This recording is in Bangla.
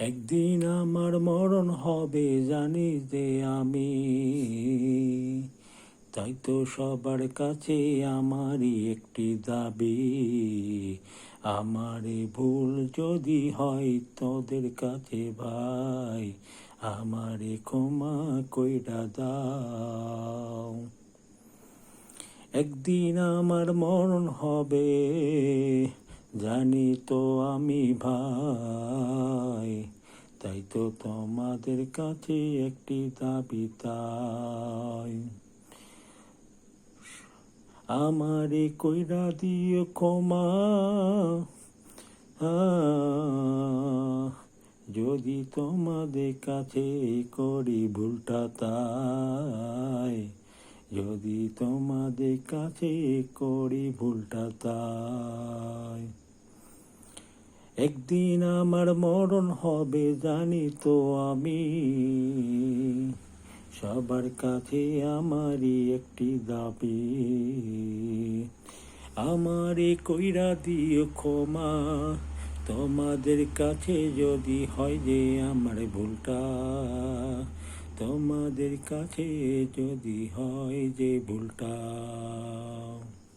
একদিন আমার মরণ হবে জানি যে আমি, তাই তো সবার কাছে আমারই একটি দাবি, আমারে ভুল যদি হয় তোদের কাছে ভাই, আমারে ক্ষমা কইরা দাও। একদিন আমার মরণ হবে জানি তো আমি ভাই, তাই তো তোমাদের কাছে একটি দাবি তাই, আমারে কইরা দিও ক্ষমা, যদি তোমাদের কাছে করি ভুলটা তাই, যদি তোমাদের কাছে করি ভুলটা তাই। একদিন আমার মরণ হবে জানি তো আমি, সবার কাছে আমারই একটি দাবি, আমারে কইরা দিও ক্ষমা, তোমাদের কাছে যদি হয় যে আমার ভুলটা, তোমাদের কাছে যদি হয় যে ভুলটা।